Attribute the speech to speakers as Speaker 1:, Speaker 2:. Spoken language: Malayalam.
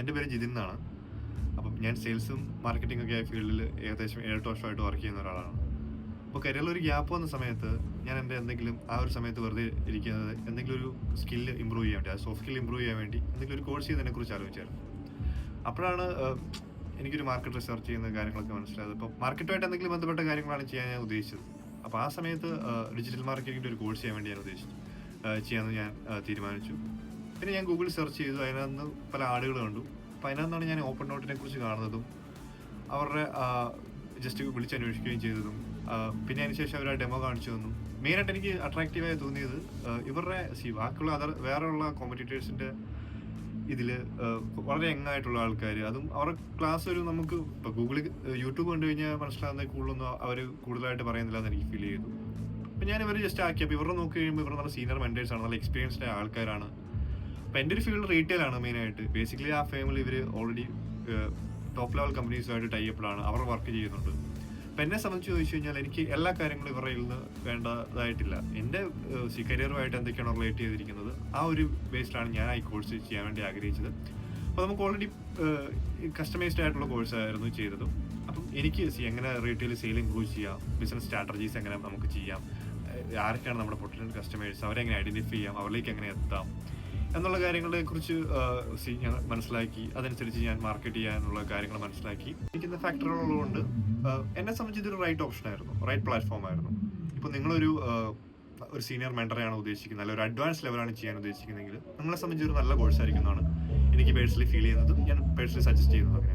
Speaker 1: എൻ്റെ പേര് ജിതിൻ എന്നാണ്. അപ്പം ഞാൻ സെയിൽസും മാർക്കറ്റിംഗ് ഒക്കെ ആയ ഫീൽഡിൽ ഏകദേശം 7 വർഷമായിട്ട് വർക്ക് ചെയ്യുന്ന ഒരാളാണ്. അപ്പോൾ കരിയറിലൊരു ഗ്യാപ്പ് വന്ന സമയത്ത് ഞാൻ എൻ്റെ എന്തെങ്കിലും ആ ഒരു സമയത്ത് വെറുതെ ഇരിക്കുന്നത് എന്തെങ്കിലും ഒരു സ്കില്ല് ഇമ്പ്രൂവ് ചെയ്യാൻ വേണ്ടി, ആ സോഫ്റ്റ് സ്കിൽ ഇമ്പ്രൂവ് ചെയ്യാൻ വേണ്ടി എന്തെങ്കിലും ഒരു കോഴ്സ് ചെയ്യുന്നതിനെക്കുറിച്ച് ആലോചിച്ചായിരുന്നു. അപ്പോഴാണ് എനിക്കൊരു മാർക്കറ്റ് റിസർച്ച് ചെയ്യുന്ന കാര്യങ്ങളൊക്കെ മനസ്സിലായത്. ഇപ്പോൾ മാർക്കറ്റുമായിട്ട് എന്തെങ്കിലും ബന്ധപ്പെട്ട കാര്യങ്ങളാണ് ചെയ്യാൻ ഞാൻ ഉദ്ദേശിച്ചത്. അപ്പോൾ ആ സമയത്ത് ഡിജിറ്റൽ മാർക്കറ്റിങ്ങിൻ്റെ ഒരു കോഴ്സ് ചെയ്യാൻ വേണ്ടി ഞാൻ ചെയ്യാമെന്ന് ഞാൻ തീരുമാനിച്ചു. പിന്നെ ഞാൻ ഗൂഗിൾ സെർച്ച് ചെയ്തു, അതിനകത്ത് പല ആടുകൾ കണ്ടു. അപ്പോൾ അതിനകത്താണ് ഞാൻ ഓപ്പൺ നോട്ടിനെ കുറിച്ച് കാണുന്നതും അവരുടെ ജസ്റ്റ് വിളിച്ചന്വേഷിക്കുകയും ചെയ്തതും. പിന്നെ അതിന് ശേഷം അവർ ആ ഡെമോ കാണിച്ചു തന്നു. മെയിനായിട്ട് എനിക്ക് അട്രാക്റ്റീവായി തോന്നിയത് ഇവരുടെ ബാക്കിയുള്ള വേറെയുള്ള കോമ്പറ്റീറ്റേഴ്സിൻ്റെ ഇതിൽ വളരെ യങ്ങായിട്ടുള്ള ആൾക്കാർ, അതും അവരുടെ ക്ലാസ് ഒരു നമുക്ക് ഇപ്പോൾ ഗൂഗിളിൽ യൂട്യൂബ് കണ്ടു കഴിഞ്ഞാൽ മനസ്സിലാകുന്ന കൂടുതലൊന്നും അവർ കൂടുതലായിട്ട് പറയുന്നില്ല എന്ന് എനിക്ക് ഫീൽ ചെയ്തു. അപ്പം ഞാൻ ഇവർ ജസ്റ്റ് ആക്കി. അപ്പോൾ ഇവരുടെ നോക്കി കഴിയുമ്പോൾ ഇവർ നല്ല സീനിയർ മെൻറ്റേഴ്സാണ്, നല്ല എക്സ്പീരിയൻസ്ഡ് ആൾക്കാരാണ്. അപ്പോൾ എൻ്റെ ഒരു ഫീൽഡ് റീറ്റെയിലാണ് മെയിനായിട്ട്. ബേസിക്കലി ആ ഫേമിൽ ഇവർ ഓൾറെഡി ടോപ്പ് ലെവൽ കമ്പനീസുമായിട്ട് ടൈപ്പിലാണ് അവർ വർക്ക് ചെയ്യുന്നുണ്ട്. അപ്പം എന്നെ സംബന്ധിച്ച് ചോദിച്ചു കഴിഞ്ഞാൽ എനിക്ക് എല്ലാ കാര്യങ്ങളും ഇവരുടെ കയ്യിൽ നിന്ന് വേണ്ടതായിട്ടില്ല. എൻ്റെ കരിയറുമായിട്ട് എന്തൊക്കെയാണോ റിലേറ്റ് ചെയ്തിരിക്കുന്നത് ആ ഒരു ബേസിലാണ് ഞാൻ ഈ കോഴ്സ് ചെയ്യാൻ വേണ്ടി ആഗ്രഹിച്ചത്. അപ്പോൾ നമുക്ക് ഓൾറെഡി കസ്റ്റമൈസ്ഡ് ആയിട്ടുള്ള കോഴ്സായിരുന്നു ചെയ്തത്. അപ്പം എനിക്ക് എങ്ങനെ റീറ്റെയിൽ സെയിൽ ഇംപ്രൂവ് ചെയ്യാം, ബിസിനസ് സ്ട്രാറ്റജീസ് എങ്ങനെ നമുക്ക് ചെയ്യാം, ആരൊക്കെയാണ് നമ്മുടെ പൊട്ടൻഷ്യൽ കസ്റ്റമേഴ്സ്, അവരെ എങ്ങനെ ഐഡൻറ്റിഫൈ ചെയ്യാം, അവരിലേക്ക് എങ്ങനെ എത്താം എന്നുള്ള കാര്യങ്ങളെക്കുറിച്ച് ഞാൻ മനസ്സിലാക്കി. അതനുസരിച്ച് ഞാൻ മാർക്കറ്റ് ചെയ്യാനുള്ള കാര്യങ്ങൾ മനസ്സിലാക്കി. എനിക്കുന്ന ഫാക്ടറുകളുള്ളതുകൊണ്ട് എന്നെ സംബന്ധിച്ച് ഇതൊരു റൈറ്റ് ഓപ്ഷനായിരുന്നു, റൈറ്റ് പ്ലാറ്റ്ഫോം ആയിരുന്നു. ഇപ്പോൾ നിങ്ങളൊരു സീനിയർ മെൻറ്ററെയാണ് ഉദ്ദേശിക്കുന്നത്, അല്ലെങ്കിൽ ഒരു അഡ്വാൻസ് ലെവലാണ് ചെയ്യാൻ ഉദ്ദേശിക്കുന്നതെങ്കിൽ നിങ്ങളെ സംബന്ധിച്ച് ഒരു നല്ല കോഴ്സായിരിക്കുന്നതാണ് എനിക്ക് പേഴ്സണലി ഫീൽ ചെയ്യുന്നതും ഞാൻ പേഴ്സണലി സജസ്റ്റ് ചെയ്യുന്നതും.